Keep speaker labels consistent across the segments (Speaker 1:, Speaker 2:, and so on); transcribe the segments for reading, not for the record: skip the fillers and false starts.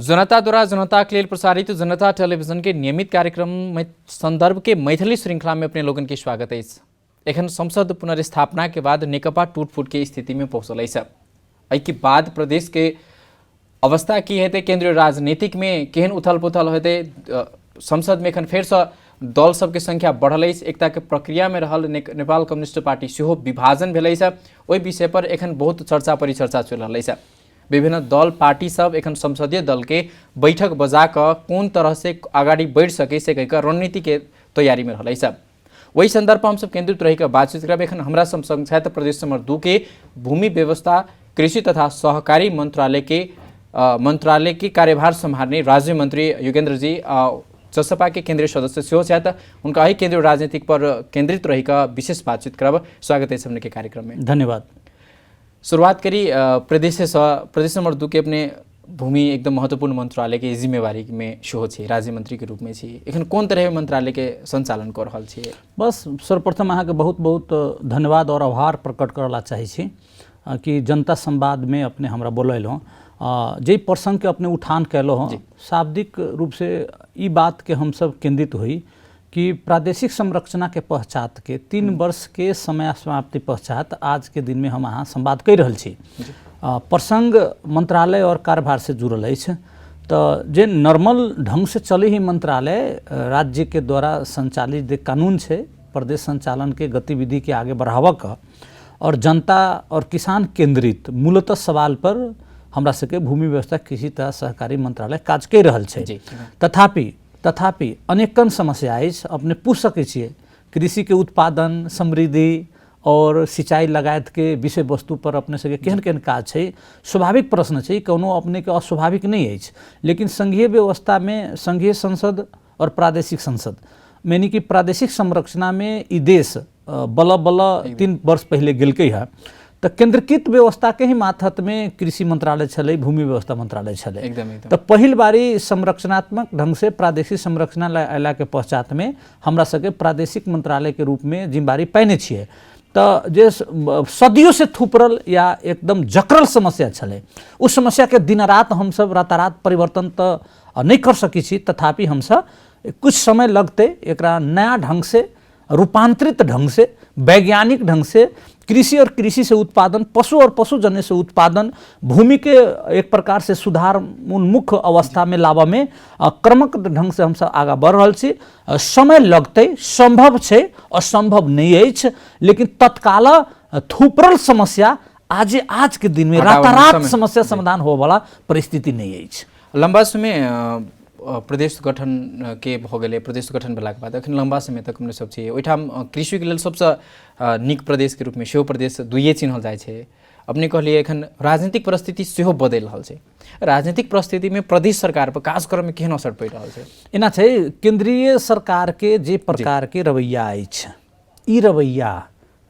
Speaker 1: जनताद्वारा जनताके लेल प्रसारित जनता टेलीविजन के नियमित कार्यक्रम में संदर्भ के मैथिली श्रृंखला में अपने लोगन के स्वागत है। एखन संसद पुनर्स्थापना के बाद नेकपा टूट-फूट के स्थिति में पहुंचल है। एहि बाद प्रदेश के अवस्था की हेतै, केंद्रीय राजनीतिक में केहन उथल पुथल हेतै, संसद में एखन फेर से दल सबके संख्या बढ़ल है, एकता के प्रक्रिया में रहल नेपाल कम्युनिस्ट पार्टी सेहो विभाजन भेल है। ओहि विषय पर एखन बहुत चर्चा परिचर्चा चल रहा है। विभिन्न दल पार्टी सब एखन संसदीय दल के बैठक बजा कर कौन तरह से आगाड़ी बढ़ सके से कहकर रणनीति के तैयारी में रहल है। वही संदर्भ हम सब केंद्रित रही बातचीत करब। एखन हमरा संग छथि प्रदेश नंबर 2 के भूमि व्यवस्था कृषि तथा सहकारी मंत्रालय के कार्यभार संभालने राज्य मंत्री योगेंद्र जी, जसपा के केंद्रीय सदस्य सेहो छथि। उनका ही केंद्रीय राजनीतिक पर केंद्रित रही विशेष बातचीत करब। स्वागत है सबने के कार्यक्रम में।
Speaker 2: धन्यवाद।
Speaker 1: शुरुआत करी प्रदेश नंबर 2 के अपने भूमि एकदम महत्वपूर्ण मंत्रालय के जिम्मेवारी में शो है, राज्य मंत्री के रूप में छी। एखन कौन तरह मंत्रालय के संचालन कर रहल छी? बस
Speaker 2: सर्वप्रथम अहाँ के बहुत बहुत धन्यवाद और आभार प्रकट करला चाहे छी कि जनता संवाद में अपने हमरा बोलैलहुँ, जे प्रसंग के अपने उठान कैलो हँ। शाब्दिक रूप से ई बात के हम सब केंद्रित हुई कि प्रादेशिक संरचना के पश्चात के 3 वर्ष के समय समाप्ति पश्चात आज के दिन में हम अहाँ संवाद कर रहल छी। प्रसंग मंत्रालय और कार्यभार से जुड़ल है। तो जे नॉर्मल ढंग से चले ही मंत्रालय राज्य के द्वारा संचालित जे कानून है प्रदेश संचालन के गतिविधि के आगे बढ़ावा का और जनता और किसान केंद्रित मूलतः सवाल पर हमरा सबके भूमि व्यवस्था कृषि तथा सहकारी मंत्रालय काज कर रहल है। तथापि अनेकन समस्या अछि। अपने पूछ सकै छियै कृषि के उत्पादन समृद्धि और सिंचाई लगायत के विषय वस्तु पर अपने सबके केहन केहन काज है। स्वाभाविक प्रश्न है, कोनो अपने के अस्वाभाविक नहीं है। लेकिन संघीय व्यवस्था में संघीय संसद और प्रादेशिक संसद यानी कि प्रादेशिक संरचना में ई देश बल्ल 3 वर्ष पहले गिलकै है। तो केंद्रीकृत व्यवस्था के ही माथत में कृषि मंत्रालय छलै, भूमि व्यवस्था मंत्रालय छलै। तो पहिल बारी संरचनात्मक ढंग से प्रादेशिक संरचना अयला के पश्चात में हमरा सबके प्रादेशिक मंत्रालय के रूप में जिम्मेवारी पैने छियै। तो जे सदियों से थुपरल या एकदम जकरल समस्या छलै, उस समस्या के दिन रात हम सब रातारात परिवर्तन तो नहीं कर सकी छी। तथापि हम सब कुछ समय लगते एकरा नया ढंग से रूपांतरित ढंग से वैज्ञानिक ढंग से कृषि और कृषि से उत्पादन, पशु और पशुजन्य से उत्पादन, भूमि के एक प्रकार से सुधार उन्मुख अवस्था में लावा में क्रमक ढंग से हम सब आगा बढ़ रहल छी। समय लगते, संभव है, असंभव नहीं है। लेकिन तत्काल थुपरल समस्या आज के दिन में रातारात समस्या समाधान हो वाला परिस्थिति नहीं है।
Speaker 1: लंबा समय प्रदेश गठन के भ गेलै, प्रदेश गठन भेला के बाद अखन लंबा समय तक हमने सब छी ओहिठाम कृषि के लेल सबसे नीक प्रदेश के रूप में सेहो प्रदेश 2 चिन्हल जाय छै। अपने कहलिए एखन राजनीतिक परिस्थिति सेहो बदलि रहल छै। राजनीतिक परिस्थिति में प्रदेश सरकार पर कार्यक्रम में केहन असर पड़ि रहल छै?
Speaker 2: एना छै, केंद्रीय सरकार के जे प्रकार के रवैया अछि, ई रवैया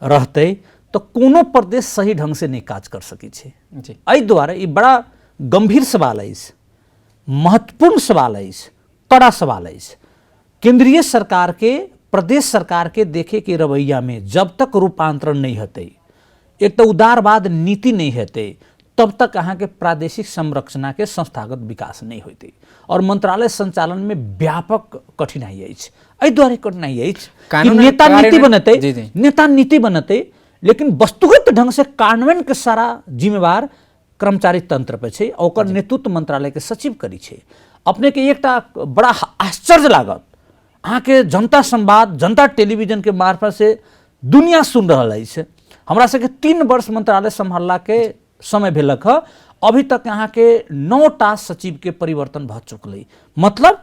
Speaker 2: रहते तो कोनो प्रदेश सही ढंग से नहीं काज कर सकै छै। एहि दुआरे ई बड़ा गंभीर सवाल अछि, महत्वपूर्ण सवाल है, कड़ा सवाल है। केंद्रीय सरकार के प्रदेश सरकार के देखे के रवैया में जब तक रूपांतरण नहीं होते, एक तो उदारवाद नीति नहीं होते, तब तक अहाँ के प्रादेशिक संरचना के संस्थागत विकास नहीं होते और मंत्रालय संचालन में व्यापक कठिनाई है। एहि द्वारे कठिनाई है कि नेता नीति बनते लेकिन वस्तुगत ढंग से कार्यान्वयन के सारा जिम्मेवार कर्मचारी तंत्र पे छे, ओकर नेतृत्व मंत्रालय के सचिव करी छे। अपने के एकटा बड़ा आश्चर्य लागत, अहाँ के जनता संवाद जनता टेलीविजन के मार्फत से दुनिया सुन रहल है। हमरा सबके 3 वर्ष मंत्रालय संभालला के समय भेलक है, अभी तक अहाँ के 9टा सचिव के परिवर्तन भ चुकल। मतलब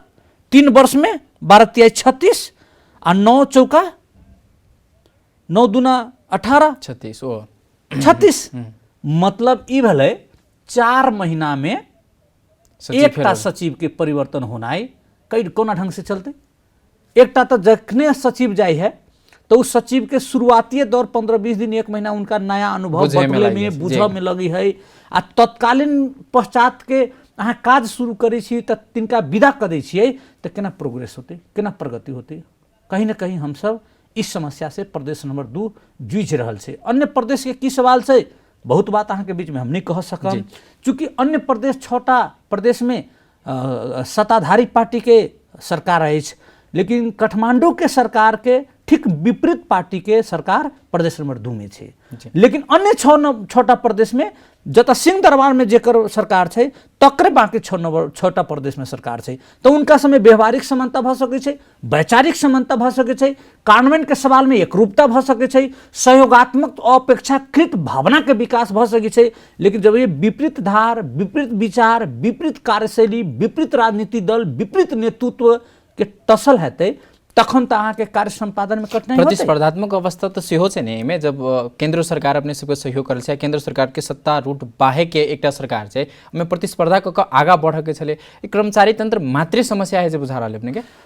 Speaker 2: 3 वर्ष में 12 36 आ 9 चौका 9 दूना 18 36 मतलब ई भले 4 महीना में एकटा सचिव के परिवर्तन होनाई कई कोना ढंग से चलते। एकटा तो जखने सचिव जाय है तो उस सचिव के शुरुआती दौर 15-20 दिन 1 महीना उनका नया अनुभव बदले में बुझ में लगी है। आ तत्कालीन पश्चात के अहाँ काज शुरू करे छी तो तिनका विदा कर दै छियै तो केना प्रोग्रेस होते, केना प्रगति होते? कहीं ना कहीं हम सब इस समस्या से प्रदेश नंबर 2 जूझ रहल छै। अन्य प्रदेश के की सवाल छै बहुत बात अहाँ के बीच में हम नहीं कह सकम, चूँकि अन्य प्रदेश 6टा प्रदेश में सत्ताधारी पार्टी के सरकार अछि, लेकिन काठमांडू के सरकार के ठीक विपरीत पार्टी के सरकार प्रदेश नंबर 2 में छै। लेकिन अन्य 6टा प्रदेश में जत सिंह दरबार में जेकर सरकार छै तकरे बाकी 6टा प्रदेश में सरकार छै। तो उनका समय व्यवहारिक समानता भ सकै छै, वैचारिक समानता भ सकै छै, कानून के सवाल में एकरूपता भ सकै छै, सहयोगात्मक अपेक्षाकृत भावना के विकास भ सकै छै। लेकिन जब ये विपरीत धार, विपरीत विचार, विपरीत कार्यशैली, विपरीत राजनीति दल, विपरीत नेतृत्व के टसल हेतै तखन त अहाँ के कार्य संपादन में कठिनाई होतै।
Speaker 1: प्रतिस्पर्धात्मक अवस्था तो सेहो छै ने एहिमे, जब केंद्र सरकार अपने सबके सहयोग करल छै, केंद्र सरकार के सत्तारूढ़ बाहे के एकटा सरकार छै, ओहिमे प्रतिस्पर्धा क आगा बढ़ के छले, कर्मचारी तंत्र मात्रे समस्या है जे बुझा रहल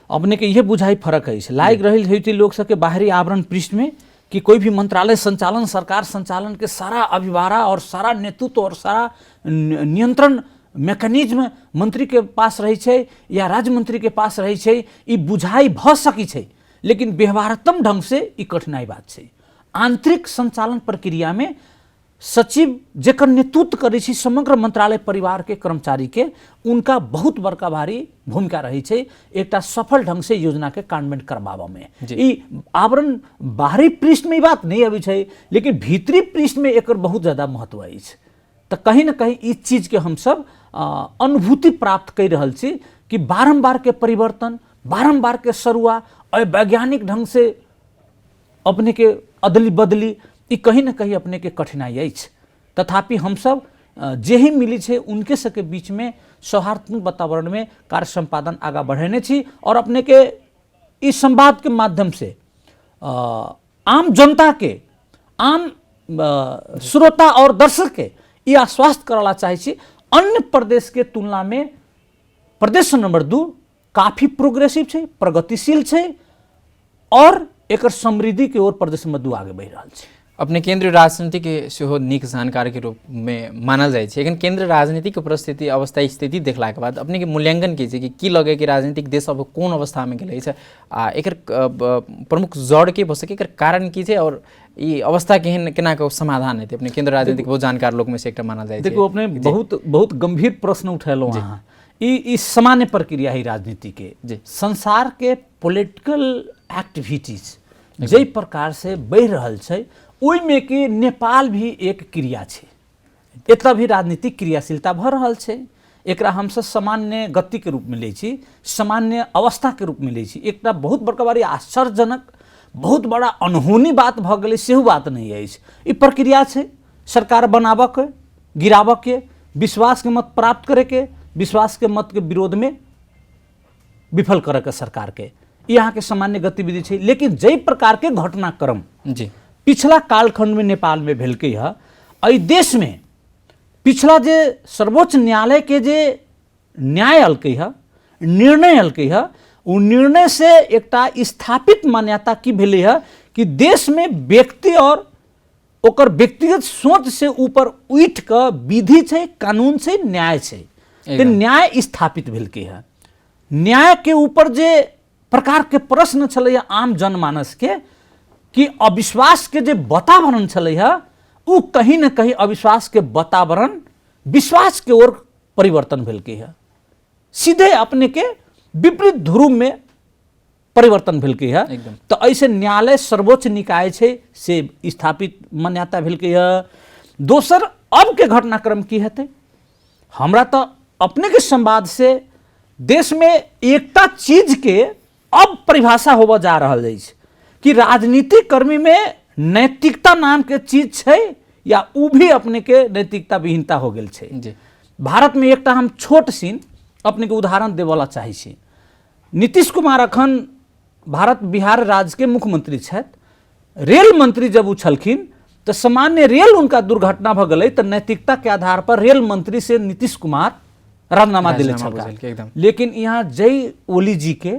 Speaker 1: अपने के इहे बुझाई फरक है। लाग रही है लोग सबके बाहरी आवरण पृष्ठ में कि कोई भी मंत्रालय संचालन, सरकार संचालन के सारा अभिभारा और सारा नेतृत्व और सारा नियंत्रण मैकेनिज्म मंत्री के पास रही छै या राज्य मंत्री के पास रही छै, ई बुझाई भ सकी छै। लेकिन व्यवहारत्मक ढंग से ई कठिनाई बात छै। आंतरिक संचालन प्रक्रिया में सचिव जेकर नेतृत्व करे छै समग्र मंत्रालय परिवार के कर्मचारी के, उनका बहुत बड़का भारी भूमिका रही छै एकटा सफल ढंग से योजना के कार्यान्वयन करवाबा में। ई आवरण बाहरी पृष्ठ में ई बात नहीं अभी छै, लेकिन भीतरी पृष्ठ में एकर बहुत ज्यादा महत्व अछि। तो कहीं ना कहीं इस चीज के हम सब अनुभूति प्राप्त कर रहल छी कि बारंबार के परिवर्तन, बारंबार के सरुआ और वैज्ञानिक ढंग से अपने के अदली बदली, ये कहीं ना कहीं अपने के कठिनाई अछि। तथापि हम सब जे ही मिली छे उनके सबके बीच में सौहार्दपूर्ण वातावरण में कार्य संपादन आगा बढ़ेने छी और अपने के इस संवाद के माध्यम से आम जनता के, आम श्रोता और दर्शक के ये आश्वस्त कराला चाहे छी अन्य प्रदेश के तुलना में प्रदेश नंबर 2 काफी प्रोग्रेसिव छै, प्रगतिशील छै और एकर समृद्धि के ओर प्रदेश नंबर 2 आगे बढ़ रहा है। अपने केंद्रीय राजनीति के सेहो नीक जानकार के रूप में मानल जाए छै, लेकिन केंद्र राजनीति के परिस्थिति अवस्था स्थिति देखला के बाद अपने के मूल्यांकन की छै कि की लगे कि राजनीतिक देश अब कोन अवस्था में गेलै छै आ एकर प्रमुख जड़ के भ सके, एकर कारण की छै और ई अवस्था केना के समाधान हेतै? अपने केंद्र राजनीतिक बहुत जानकार लोग में से एकटा मानल जाए छै।
Speaker 2: देखो अपने बहुत गंभीर प्रश्न उठेलो वहाँ। ई सामान्य प्रक्रिया है राजनीति के। संसार के पॉलिटिकल एक्टिविटीज जे प्रकार से बढ़ रहल छै ओई में कि नेपाल भी एक क्रिया छै, एतऽ भी राजनीतिक क्रियाशीलता भ रहल छै। एकरा हम सब सामान्य गति के रूप में ले छी, सामान्य अवस्था के रूप में ले छी। एकटा बहुत बड़का बारी आश्चर्यजनक, बहुत बड़ा अनहोनी बात भ गेलै सेहो बात नहीं अछि। ई प्रक्रिया छै सरकार बनाबऽ के, गिराबऽ के, विश्वास के मत प्राप्त करे के, विश्वास के मत के विरोध में विफल करे के सरकार के, यहाँ के सामान्य गतिविधि छै। लेकिन जै प्रकार के घटनाक्रम
Speaker 1: जी
Speaker 2: पिछला कालखंड में नेपाल में भेलकै है, एहि देश में पिछला जे सर्वोच्च न्यायालय के जे न्याय अलकै है, निर्णय अलकै है, उ निर्णय से एकटा स्थापित मान्यता की भेलै है कि देश में व्यक्ति और ओकर व्यक्तिगत सोच से ऊपर उठ के विधि छै, कानून छै, न्याय छै। तो न्याय स्थापित भेलकै है। न्याय के ऊपर जे प्रकार के प्रश्न छलै आम जनमानस के कि अविश्वास के जे वातावरण छलै है, उ कहीं न कहीं अविश्वास के वातावरण विश्वास के ओर परिवर्तन भेलकै है। सीधे अपने के विपरीत ध्रुव में परिवर्तन भेलकै है। तो ऐसे न्यायालय सर्वोच्च निकाय छै से स्थापित मान्यता भेलकै है। दोसर अब के घटनाक्रम की हेतै? हमरा तो अपने के संवाद से देश में एकटा चीज के अब परिभाषा होबा जा रहल अछि कि राजनीतिक कर्मी में नैतिकता नाम के चीज छै या उ भी अपने के नैतिकता विहीनता हो गेल छै। भारत में एकटा हम छोट सीन अपने के उदाहरण देवला चाहे छी। नीतीश कुमार अखन भारत बिहार राज्य के मुख्यमंत्री छथि। रेल मंत्री जब उ छलखिन तो सामान्य रेल उनका दुर्घटना भ गेलै तो नैतिकता के आधार पर रेल मंत्री से नीतीश कुमार राजीनामा दिले छलखिन। लेकिन यहाँ जय ओली जी के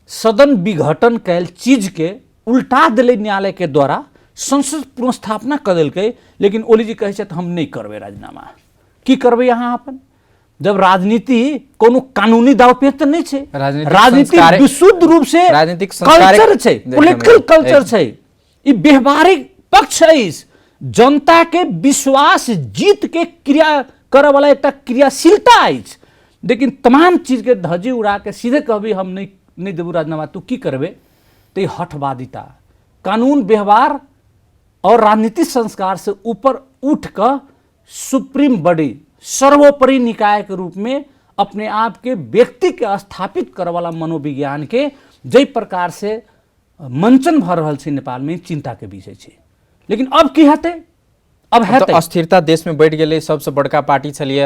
Speaker 2: सदन विघटन कैल चीज के उल्टा दिले न्यायालय के द्वारा, संसद पुनर्स्थापना कर दिलकै। लेकिन ओली जी कहे हम नहीं करबे राजीनामा। की करबे यहाँ अपन? जब राजनीति कोनो कानूनी दावपेच तो नहीं छे, राजनीति विशुद्ध रूप से कल्चर छे, पॉलिटिकल कल्चर छे, ई व्यवहारिक पक्ष है। जनता के विश्वास जीत के क्रिया करे वाला एक क्रियाशीलता है। लेकिन तमाम चीज के धज्जी उड़ा के सीधे कहबी हम नहीं देबू राजीनामा, तू की करबे, तो ये हठवादिता, कानून व्यवहार और राजनीतिक संस्कार से ऊपर उठ कर सुप्रीम बॉडी, सर्वोपरि निकाय के रूप में अपने आप के व्यक्ति के स्थापित करे वाला मनोविज्ञान के जै प्रकार से मंचन भ रहल छै नेपाल में, चिंता के विषय छै। लेकिन अब की हेतै, अब हेतै
Speaker 1: अस्थिरता देश में बढ़ गए। सबसे बड़का पार्टी छलिए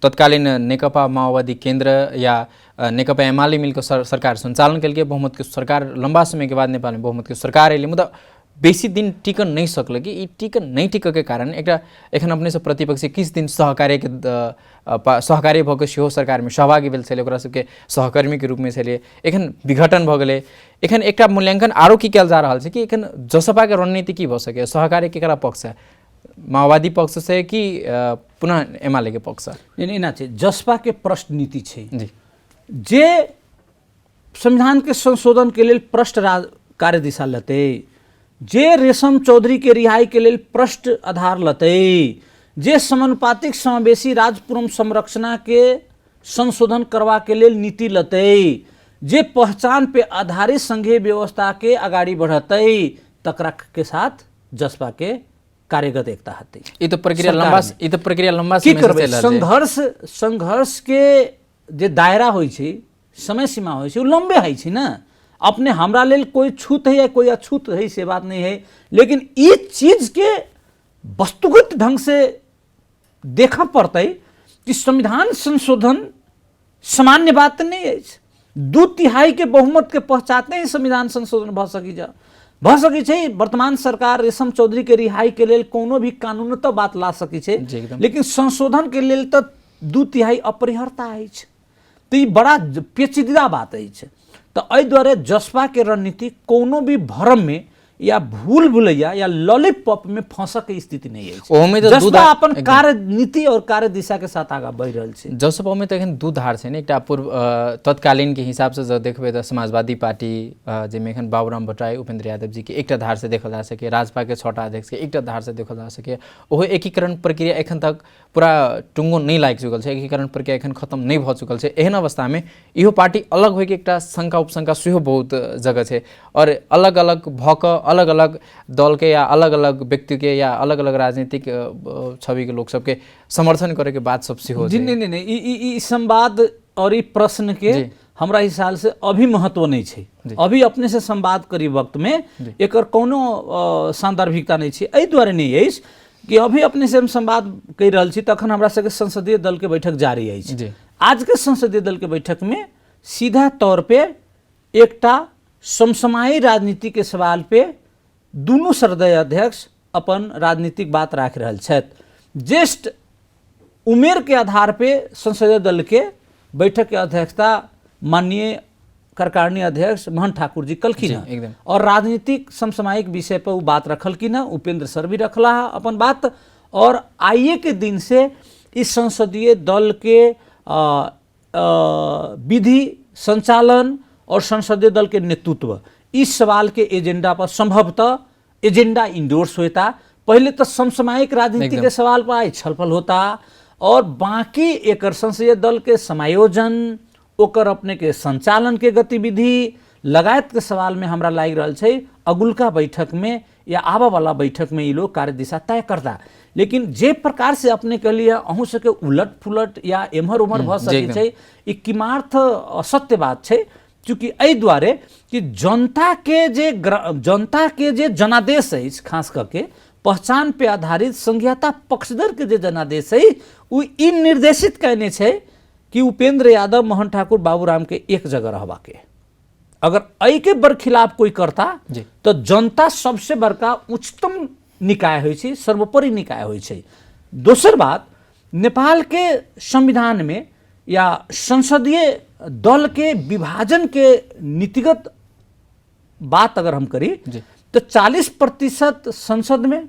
Speaker 1: तत्कालीन नेकपा माओवादी केंद्र या नेकपा एमाले मिलकर सरकार संचालन कल, बहुमत के सरकार लंबा समय के बाद नेपाल में बहुमत के सरकार अल, मुदा बेसी दिन टिकन नहीं सकल कि टिकन नहीं टिक के कारण एक एखन अपने से प्रतिपक्षी किस दिन सहकार्य भऽ सेहो सरकार में सहभागी भेल छलै, ओकरा सबके सहकर्मी के रूप में छलिए, एखन विघटन भऽ गेलै। एखन एक मूल्यांकन आरो की कल जा रहा है कि एखन जसपा के रणनीति की भऽ सके, सहकार्य केकरा पक्ष है, माओवादी पक्ष से कि पुनः एमाले के पक्ष?
Speaker 2: एना छै जसपा के प्रश्न नीति छै जे संविधान के संशोधन के लिए प्रश्न कार्य दिशा लेते, जे रेशम चौधरी के रिहाई के लिए प्रश्न आधार लते, जे समानुपातिक समावेशी राजपुरम संरचना के संशोधन करवा के लिए नीति लते, जे पहचान पे आधारित संघीय व्यवस्था के आगाड़ी बढ़ते, तकरा के साथ जसपा के कार्यगत एकता हते।
Speaker 1: ये तो प्रक्रिया लंबा समय से चल रहल छै।
Speaker 2: संघर्ष के जे दायरा होइ छै, समय सीमा होइ छै, वो लंबे होइ छै ना। अपने हमरा लेल कोई छूत है या कोई अछूत है से बात नहीं है, लेकिन इस चीज के वस्तुगत ढंग से देखा पड़ता है कि संविधान संशोधन सामान्य बात नहीं है। 2/3 के बहुमत के पश्चात ही संविधान संशोधन भ सकी छै। वर्तमान सरकार रेशम चौधरी के रिहाई के लिए कोनो भी कानूनतः बात ला सकी छै, लेकिन संशोधन के लिए तो 2/3 अपरिहार्यता है। तो ये बड़ा पेचीदा बात है। तो एहि दुआरे जसपा के रणनीति कोनो भी भ्रम में या भूल भुलैया या लॉलीपॉप में फंसक के स्थिति नहीं है। जसपा अपन कार्य नीति और कार्य दिशा के साथ आगा बढ़ रहल छै।
Speaker 1: जसपा में तो एखन दू धार छै ने, एकटा पूर्व तत्कालीन के हिसाब से जब देखबे तो समाजवादी पार्टी जेमे एखन बाबूराम भट्टराई, उपेंद्र यादव जी के एकटा धार से देखल जा सके, राजपा के 6टा अध्यक्ष के एकटा धार से देखल जा सके। ओहो एकीकरण प्रक्रिया एखन तक पूरा टुंगो नहीं लागि चुकल छै, एकीकरण प्रक्रिया एखन खत्म नहीं भ चुकल छै। एहन अवस्था में इहो पार्टी अलग होय के एकटा शंका उपशंका सेहो बहुत जगह छै, और अलग अलग भऽ अलग अलग दल के या अलग अलग व्यक्ति के या अलग अलग राजनीतिक छवि के लोग सबके समर्थन करे के बात सब सेहो।
Speaker 2: नहीं, ई संवाद और ई प्रश्न के हमरा हिसाब से अभी महत्व नहीं छै। अभी अपने से संवाद करी वक्त में एकर कोनो सांदर्भिकता नहीं छै। एहि दुआरे नहीं है कि अभी अपने से हम संवाद कर रहल छी, तखन हमरा सबके संसदीय दल के बैठक जारी है। आज के संसदीय दल के बैठक में सीधा तौर पे एकटा समसामयिक राजनीति के सवाल पे दुनू सर्वदलीय अध्यक्ष अपन राजनीतिक बात राख रहल छथि। ज्येष्ठ उमेर के आधार पे संसदीय दल के बैठक के अध्यक्षता माननीय कार्यकारिणी अध्यक्ष महन ठाकुर जी कलखिन, और राजनीतिक समसामयिक विषय पर वो बात रखलखिन। उपेंद्र सर भी रखला अपन बात, और आइए के दिन से इस संसदीय दल के विधि संचालन और संसदीय दल के नेतृत्व इस सवाल के एजेंडा पर संभवतः एजेंडा इंडोर्स होता। पहले तो समसामयिक राजनीति के सवाल पर आई छलफल होता, और बाकी एक संसदीय दल के समायोजन, ओकर अपने के संचालन के गतिविधि लगायत के सवाल में हमरा लाग रहल छै अगुलका बैठक में या आबा वाला बैठक में ये लोग कार्य दिशा तय करता। लेकिन जे प्रकार से अपने के लिए अहूँ सबके उलट फुलट या एम्हर उम्हर भ सकै छै, ई किमार्थ असत्य बात छै। चूँकि एहि दुआरे कि जनता के जे जनादेश है, खास करके पहचान पे आधारित संघीयता पक्षधर के जे जनादेश है, वो ई निर्देशित कहने छै कि उपेंद्र यादव, मोहन ठाकुर, बाबूराम के एक जगह रहबा के। अगर एहि के बरखिलाफ कोई करता तो जनता सबसे बड़का उच्चतम निकाय होइ छै, सर्वोपरि निकाय होइ छै। दोसर बात, नेपाल के संविधान में या संसदीय दल के विभाजन के नीतिगत बात अगर हम करी तो 40% संसद में,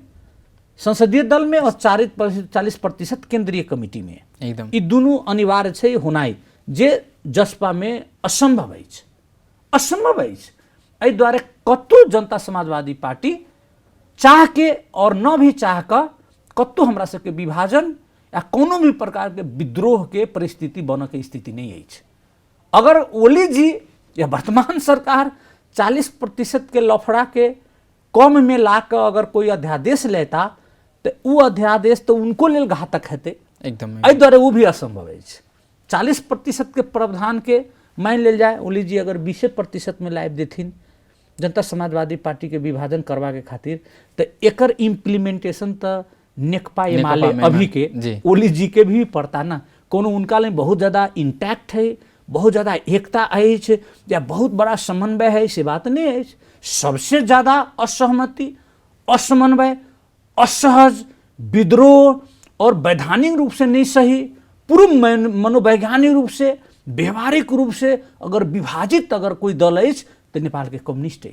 Speaker 2: संसदीय दल में, और 40% केंद्रीय कमिटी में, एकदम ये दोनों अनिवार्य छै होनाई, जे जसपा में असंभव है। असंभव है। एहि दुआरे कतो जनता समाजवादी पार्टी चाह के और न भी चाह कर कतो हमरा सबके विभाजन या कोनो भी प्रकार के विद्रोह के परिस्थिति बन के स्थिति नहीं है। अगर ओली जी या वर्तमान सरकार 40% के लफड़ा के कम में ला कर अगर कोई अध्यादेश लेता तो वो अध्यादेश तो उनको लेल घातक हेते
Speaker 1: एकदम
Speaker 2: एहि द्वारे वो भी असंभव है। 40% के प्रावधान के मान लेल जाए ओली जी अगर 20% में लाइव देथिन जनता समाजवादी पार्टी के विभाजन करवा के खातिर तो एकर इम्प्लीमेंटेशन तो नेकपा एमाले अभी के ओली जी के भी पड़ता ना। कोनो उनका लिए बहुत ज़्यादा इंटैक्ट है, बहुत ज़्यादा एकता है या बहुत बड़ा समन्वय है, से बात नहीं है। सबसे ज़्यादा असहमति, असमन्वय, असहज, विद्रोह और वैधानिक रूप से नहीं सही, पूर्व मनोवैज्ञानिक रूप से, व्यवहारिक रूप से अगर विभाजित अगर कोई दल है तो नेपाल के कम्युनिस्ट है,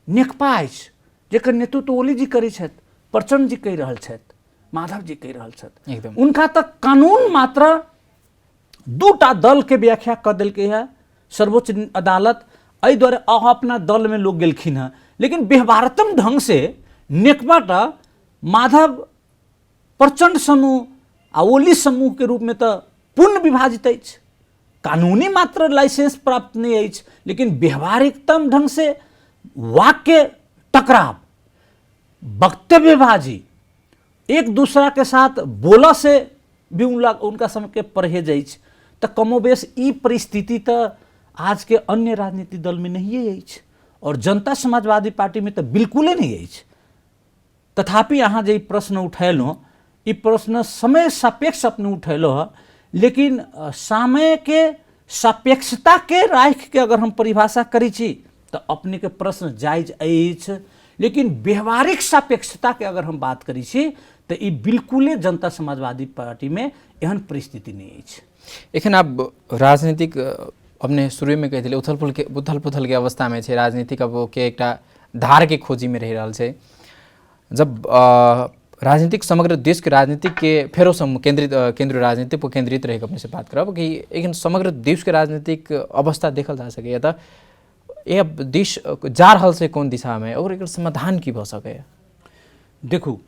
Speaker 2: नेकपा है, जेकर नेतृत्व ओली जी करी छथि, प्रचंड जी कही रहल छथि, माधव जी कही रहल छथि। उनका तक कानून मात्र दूटा दल के व्याख्या कर दिलकै है सर्वोच्च अदालत, एहि द्वारे अपना दल में लोग गेलखिन है। लेकिन व्यवहारत्मक ढंग से नेकपा माधव प्रचंड समूह आ ओली समूह के रूप में तो पूर्ण विभाजित अछि। कानूनी मात्र लाइसेंस प्राप्त नहीं अछि, लेकिन व्यवहारिकतम ढंग से वाक्य टकराव, वक्तव्यबाजी, एक दूसरा के साथ बोला से भी उनका समय के परहेज अछि। तो कमोबेश ई परिस्थिति तो आज के अन्य राजनीतिक दल में नहीं है और जनता समाजवादी पार्टी में तो बिल्कुल नहीं है। तथापि अहाँ जे प्रश्न उठेलहुँ, ई प्रश्न समय सापेक्ष अपने उठेलहुँ है, लेकिन समय के सापेक्षता के राख के अगर हम परिभाषा करी छी तो अपने के प्रश्न जायज अछि। लेकिन व्यवहारिक सापेक्षता के अगर हम बात करी छी तो ये बिल्कुल जनता समाजवादी पार्टी में एहन परिस्थिति नहीं है।
Speaker 1: एखन अब राजनीतिक अपने शुरू में कहते उथल पुथल के अवस्था में है, राजनीतिक अब के एक धार के खोजी में रह रहा है। जब राजनीतिक समग्र देश के राजनीतिक के फेरो केंद्रीय राजनीति पर केंद्रित रहे अपने से बात करब कि एक समग्र देश के राजनीतिक अवस्था देखल जा सके तो यह देश जा रहा से कौन दिशा में और एक समाधान की भ सके।
Speaker 2: देखू,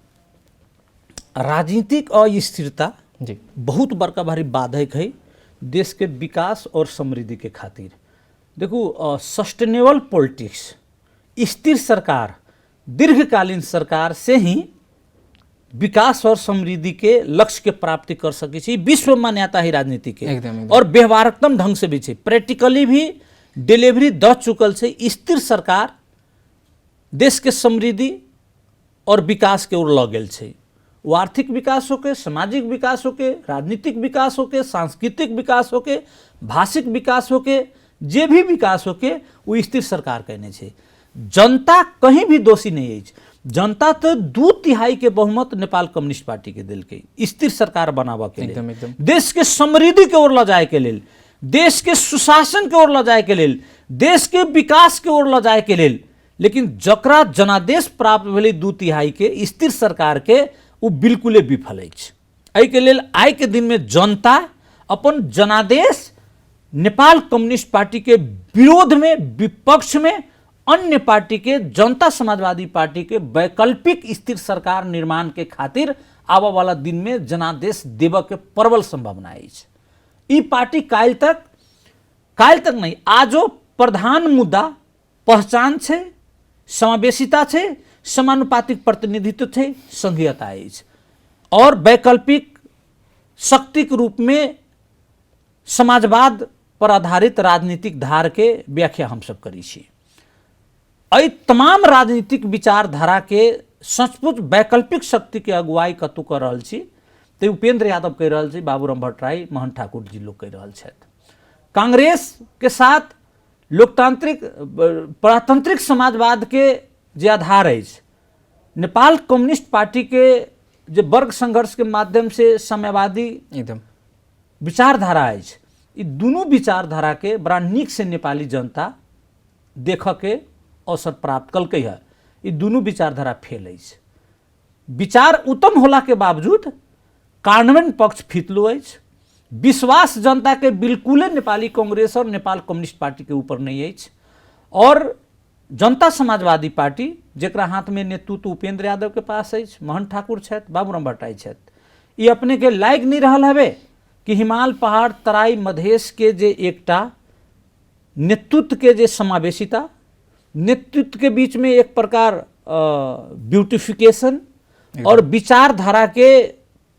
Speaker 2: राजनीतिक अस्थिरता
Speaker 1: जी
Speaker 2: बहुत बड़का भारी बाधक है देश के विकास और समृद्धि के खातिर। देखू, सस्टेनेबल पॉलिटिक्स, स्थिर सरकार, दीर्घकालीन सरकार से ही विकास और समृद्धि के लक्ष्य के प्राप्ति कर सके छी। विश्व मान्यता है राजनीति के
Speaker 1: एकदम।
Speaker 2: और व्यवहारत्मक ढंग से भी है, प्रैक्टिकली भी डिलीवरी द चुकल से। स्थिर सरकार देश के समृद्धि और विकास के ओर लग गेल छै। वो आर्थिक विकास होके, सामाजिक विकास होके, राजनीतिक विकास होके, सांस्कृतिक विकास होके, भाषिक विकास होके, जे भी विकास होके वो स्थिर सरकार कहने छै। जनता कहीं भी दोषी नहीं है। जनता तो 2/3 के बहुमत नेपाल कम्युनिस्ट पार्टी के दिल के स्थिर सरकार बनावा के लिए, देश के समृद्धि के ओर ल जाए के लिए, देश के सुशासन के ओर ल जाए के लिए, देश के विकास के ओर ल जाए के लिए। लेकिन जकरा जनादेश प्राप्त भेलै 2/3 के स्थिर सरकार के, वो बिल्कुल विफल अछि। एहि के लेल आइ के दिन में जनता अपन जनादेश नेपाल कम्युनिस्ट पार्टी के विरोध में, विपक्ष में, अन्य पार्टी के, जनता समाजवादी पार्टी के वैकल्पिक स्थिर सरकार निर्माण के खातिर आवा वाला दिन में जनादेश देव के प्रबल संभावना है। ई पार्टी काल तक नहीं, आजो प्रधान मुद्दा पहचान है, समावेशिता है, समानुपातिक प्रतिनिधित्व है, संघीयता है और वैकल्पिक शक्ति के रूप में समाजवाद पर आधारित राजनीतिक धार के व्याख्या हम सब करी छी। एहि तमाम राजनीतिक विचारधारा के सचमुच वैकल्पिक शक्ति के अगुवाई कतौ कर रहल छी तो उपेंद्र यादव कह रहल छी, बाबूराम भट्टराई, महन ठाकुर जी लोग कह रहल छथि। कांग्रेस के साथ लोकतांत्रिक प्रजातांत्रिक समाजवाद के जे आधार है, नेपाल कम्युनिस्ट पार्टी के जो वर्ग संघर्ष के माध्यम से साम्यवादी
Speaker 1: एकदम
Speaker 2: विचारधारा है, ये दोनों विचारधारा के बड़ा नीक से नेपाली जनता देख के अवसर प्राप्त कल है। ये दोनों विचारधारा फेल है। विचार उत्तम होला के बावजूद कार्यान्वयन पक्ष फितलो है। विश्वास जनता के बिल्कुल नेपाली कांग्रेस और नेपाल कम्युनिस्ट पार्टी के ऊपर नहीं है। और जनता समाजवादी पार्टी जेकरा हाथ में नेतृत्व उपेंद्र यादव के पास है, महन ठाकुर छथि, बाबूराम भट्टराई छथि, ये अपने के लायक नहीं रहल हवे कि हिमाल पहाड़ तराई मधेश के जे एकटा नेतृत्व के जे समावेशिता, नेतृत्व के बीच में एक प्रकार ब्यूटिफिकेशन और विचारधारा के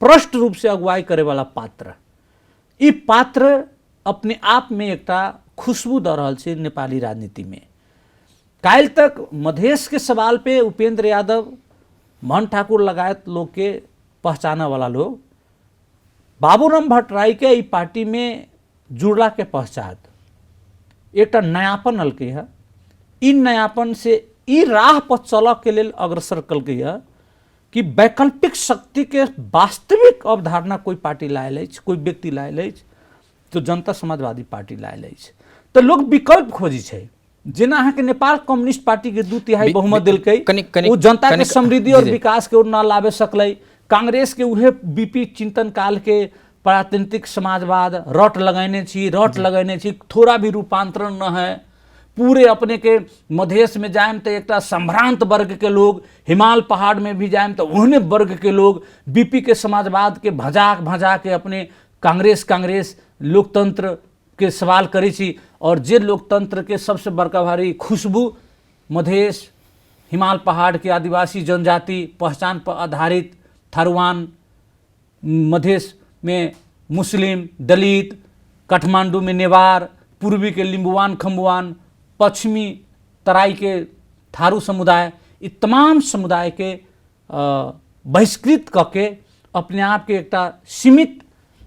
Speaker 2: प्रष्ट रूप से अगुवाई करे वाला पात्र, ये पात्र अपने आप में एकटा खुशबू दे रहल छै नेपाली राजनीति में। काल तक मधेश के सवाल पे उपेंद्र यादव, मोहन ठाकुर लगायत लोग के पहचाना वाला लोग बाबूराम भट्टराई के ई पार्टी में जुड़ला के पश्चात एक नयापन अलके है। इ नयापन से ई राह पर चल के लेल अग्रसर कल गई है कि वैकल्पिक शक्ति के वास्तविक अवधारणा कोई पार्टी लायल अछि, कोई व्यक्ति लायल अछि, तो जनता समाजवादी पार्टी लायल अछि। तो लोग विकल्प खोजी छै। जेना अहाँ के नेपाल कम्युनिस्ट पार्टी के 2/3 बहुमत दिलकै, वो जनता के समृद्धि और विकास के ओर न लावे सकलै। कांग्रेस के उहे बीपी चिंतन काल के प्रातंत्रिक समाजवाद रट लगैने छी, थोड़ा भी रूपांतरण न है। पूरे अपने के मधेश में जाएम तो एक संभ्रांत वर्ग के लोग, हिमाल पहाड़ में भी जाएम तो उहने वर्ग के लोग बीपी के समाजवाद के भजा के अपने कांग्रेस लोकतंत्र के सवाल करी छी। और जे लोकतंत्र के सबसे बड़का भारी खुशबू मधेश, हिमाल पहाड़ के आदिवासी जनजाति पहचान पर आधारित थारूवान, मधेश में मुस्लिम, दलित, काठमांडू में नेवार, पूर्वी के लिम्बुवान खम्बुवान, पश्चिमी तराई के थारू समुदाय, ये तमाम समुदाय के बहिष्कृत करके अपने आप के एक सीमित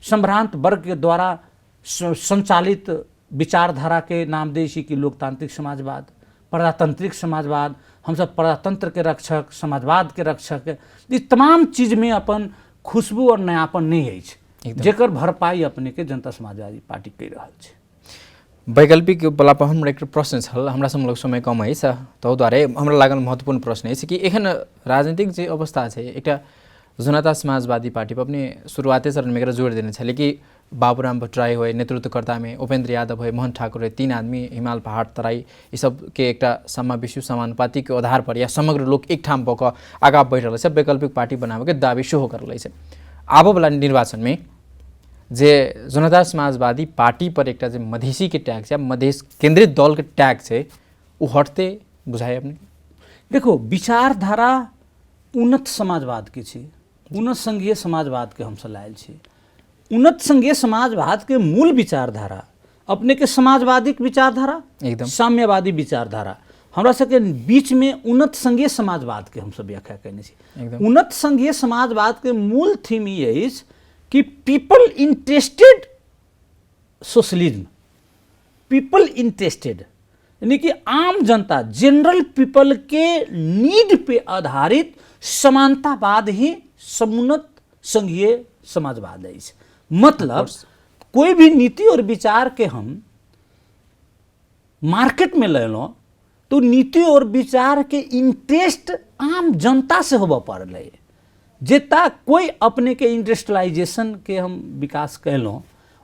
Speaker 2: संभ्रांत वर्ग के द्वारा संचालित विचारधारा के नाम देशी की लोकतांत्रिक समाजवाद, प्रजातांत्रिक समाजवाद, हम सब प्रजातंत्र के रक्षक, समाजवाद के रक्षक, ये तमाम चीज में अपन खुशबू और नयापन नहीं है, जेकर भरपाई अपने के जनता समाजवादी पार्टी कर रहा है।
Speaker 1: वैकल्पिक बला पर हमरा एक प्रश्न छल, हमरा सब लोग समय कम है तो द्वारे हमरा लागल महत्वपूर्ण प्रश्न है कि एखन राजनीतिक जे अवस्था है एक जनता समाजवादी पार्टी पर अपने शुरुआते चरण में एक जोड़ देने छले कि बाबूराम भट्टराई हो नेतृत्वकर्ता में उपेंद्र यादव हो, मोहन ठाकुर हो, 3 आदमी हिमाल पहाड़ तराई ये सब के एक समावेशी समानुपाती के आधार पर या समग्र लोग एक ठाम पक आगा बढ़ रहा है, वैकल्पिक पार्टी बनावे के दावी सेहो कर रहा है। आबो वाला निर्वाचन में जे जनता समाजवादी पार्टी पर एक मधेसी के टैग है, मधेश केंद्रित दल के टैग है, वो हटते बुझाए अपने।
Speaker 2: देखो विचारधारा उन्नत समाजवाद के छी, उन्नत संघीय समाजवाद के हमसे लायल छी। उन्नत संघीय समाजवाद के मूल विचारधारा अपने के समाजवादी विचारधारा, एकदम साम्यवादी विचारधारा, हमरा सबके बीच में उन्नत संघीय समाजवाद के हम सब व्याख्या करने छी। उन्नत संघीय समाजवाद के मूल थीम ये है कि people interested socialism, people interested यानी कि आम जनता, जनरल पीपल के नीड पे आधारित समानतावाद ही समुन्नत संघीय समाजवाद है। मतलब कोई भी नीति और विचार के हम मार्केट में ले लो तो नीति और विचार के इंटरेस्ट आम जनता से होबा पड़ रहे, जेता कोई अपने के इंडस्ट्रियलाइजेशन के हम विकास कैलों,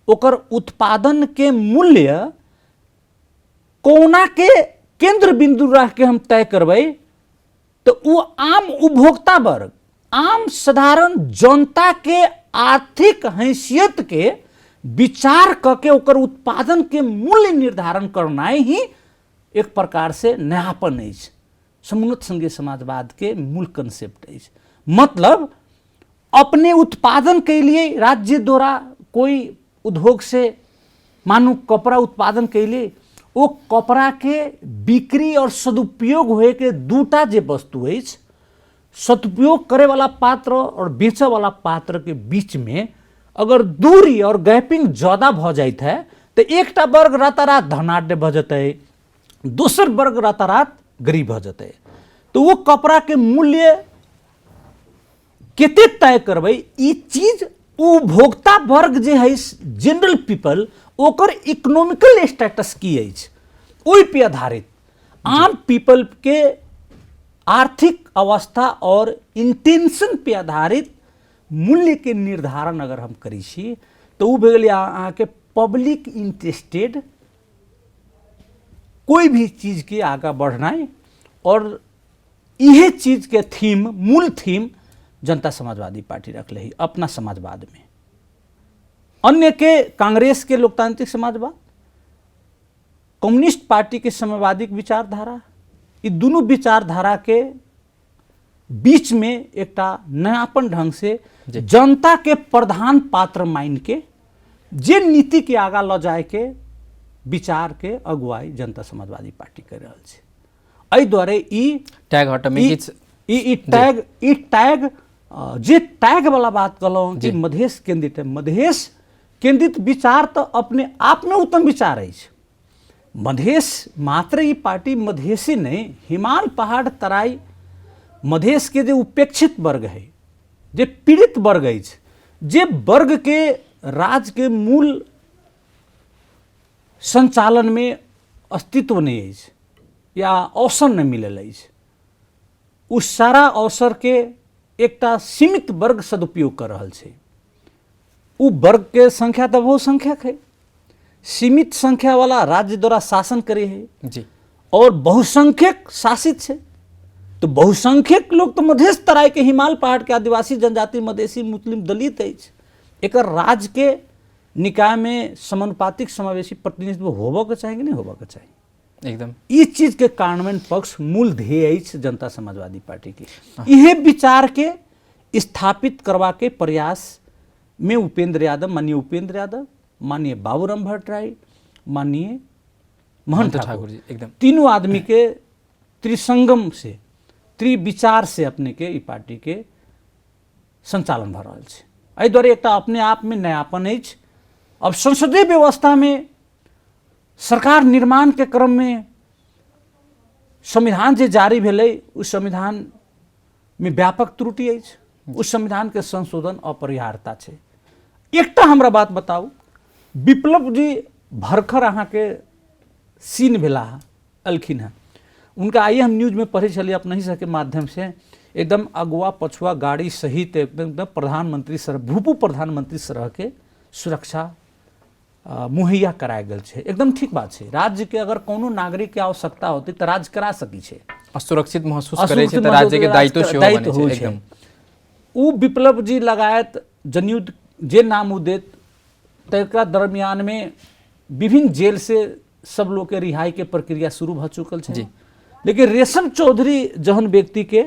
Speaker 2: ओकर उत्पादन के मूल्य कोना के केंद्र बिंदु रख के हम तय करबै, तो वो आम उपभोक्ता वर्ग, आम साधारण जनता के आर्थिक हैसियत के विचार करके ओकर उत्पादन के मूल्य निर्धारण करना ही एक प्रकार से नयापन है, समुन्नत संघीय समाजवाद के मूल कंसेप्ट है। मतलब अपने उत्पादन के लिए राज्य द्वारा कोई उद्योग से मानो कपड़ा उत्पादन के लिए वो कपड़ा के बिक्री और सदुपयोग हुए के दूटा जे वस्तु है, सदुपयोग करे वाला पात्र और बेचे वाला पात्र के बीच में अगर दूरी और गैपिंग ज्यादा भ जाइत है तो एकटा वर्ग रातारात धनाढ़ भ जते, दूसर वर्ग रातारात गरीब भ जते। तो वो कपड़ा के मूल्य केते तय करबै, ई चीज उपभोक्ता वर्ग जे है जनरल पीपल ओकर इकोनॉमिकल स्टेटस की है, ओहि पे आधारित आम पीपल के आर्थिक अवस्था और इंटेंशन पे आधारित मूल्य के निर्धारण अगर हम करी छी तो वो भे अहाँ के पब्लिक इंटरेस्टेड कोई भी चीज के आगे बढ़ना। और यह चीज के थीम, मूल थीम जनता समाजवादी पार्टी रखले ही अपना समाजवाद में। अन्य के कांग्रेस के लोकतांत्रिक समाजवाद, कम्युनिस्ट पार्टी के साम्यवादिक विचारधारा, ये दोनों विचारधारा के बीच में एक नयापन ढंग से जनता के प्रधान पात्र मान के जे नीति के आगा ल जाए के विचार के अगुवाई जनता समाजवादी पार्टी कर रहा है। एहि दुआरे ई
Speaker 1: टैग हटमे
Speaker 2: ई टैग जे टैग वाला बात कहलहुँ कि मधेश केंद्रित है, मधेश केंद्रित विचार तो अपने आप में उत्तम विचार है। मधेश मात्र ई पार्टी मधेसी नहीं, हिमाल पहाड़ तराई मधेश के जे उपेक्षित वर्ग है, जे पीड़ित वर्ग है, जे वर्ग के राज के मूल संचालन में अस्तित्व नहीं है या अवसर नहीं मिलल है, उस सारा अवसर के एकटा सीमित वर्ग सदुपयोग कर रहा है। उ वर्ग के संख्या तो बहुसंख्यक है, सीमित संख्या वाला राज्य द्वारा शासन करे है
Speaker 1: जी, और
Speaker 2: बहुसंख्यक शासित है। तो बहुसंख्यक लोग तो मधेश तराई के हिमाल पहाड़ के आदिवासी जनजाति मधेसी मुस्लिम दलित है। एक राज्य के निकाय में समानुपातिक समावेशी प्रतिनिधित्व होबो के चाहिए कि नहीं होबो के चाहिए
Speaker 1: एकदम।
Speaker 2: इस चीज के कार्यान्वयन पक्ष मूल ध्येय है जनता समाजवादी पार्टी की। यह विचार के स्थापित करवा के प्रयास में उपेंद्र यादव, माननीय उपेंद्र यादव, माननीय बाबूराम भट्टराई, माननीय महंत ठाकुर
Speaker 1: जी एकदम
Speaker 2: तीनों आदमी के त्रिसंगम से त्रिविचार से अपने के ई पार्टी के संचालन भ रहा है। एहि दुआरे एक अपने आप में नयापन है। अब संसदीय व्यवस्था में सरकार निर्माण के क्रम में संविधान जे जारी भेलै उस संविधान में व्यापक त्रुटि है, उस संविधान के संशोधन अपरिहार्यता है। एकटा हमरा बात बताऊ, विप्लव जी भरखर अहाँ के सीन भेला अलखिन है, उनका आइए हम न्यूज में पढ़े चलिए अपना ही के माध्यम से, एकदम अगुआ पछुआ गाड़ी सहित एकदम प्रधानमंत्री सरह भूपू प्रधानमंत्री सरह के सुरक्षा मुहैया कराए गल है। एकदम ठीक बात है। राज्य के अगर कोनो नागरिक के आवश्यकता होती तो राज्य करा सकी है,
Speaker 1: असुरक्षित महसूस करे छै तो राज्य के दायित्व सेहो बने छै एकदम।
Speaker 2: उ विप्लव जी लगायत जनयुद्ध जे नाम उ देत तकरा दरमियान में विभिन्न जेल से सब लोग के रिहाई के प्रक्रिया शुरू भ चुकल है। लेकिन रेशम चौधरी जहन व्यक्ति के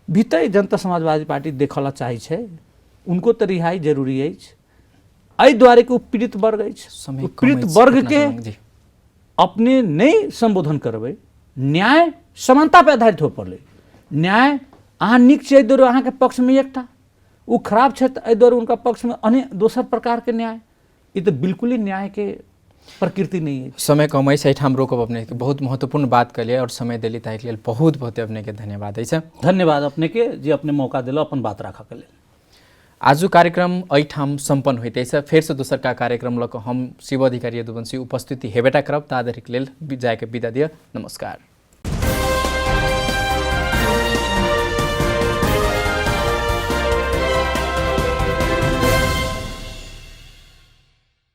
Speaker 2: भीतर जनता समाजवादी पार्टी देखला चाहे छै, उनको तो रिहाई जरूरी है। एहि द्वारे के पीड़ित वर्ग है, पीड़ित वर्ग के अपने नहीं संबोधन करबे, न्याय समानता पे आधारित हो पड़े। न्याय अहाँ नीक छै, एहि दुआरे अहाँ के पक्ष में एकटा, उ खराब छै तो एहि दुआरे उनका पक्ष में अन्य दोसर प्रकार के न्याय, ये तो बिल्कुल ही न्याय के प्रकृति नहीं है।
Speaker 1: समय कम है, ठाम रोकब अपने के बहुत महत्वपूर्ण बात कर लिया और समय दिली ताकि लेल बहुत बहुत अपने के धन्यवाद है।
Speaker 2: धन्यवाद अपने के जे अपने मौका दिलो अपन बात रखा के लिए।
Speaker 1: आज कार्यक्रम एठाम सम्पन्न होते फिर से दोसर का कार्यक्रम लक हम शिव अधिकारी यदुवंशी उपस्थिति हेबेटा करब, ताधरिक लेल जाय के विदा दिया। नमस्कार।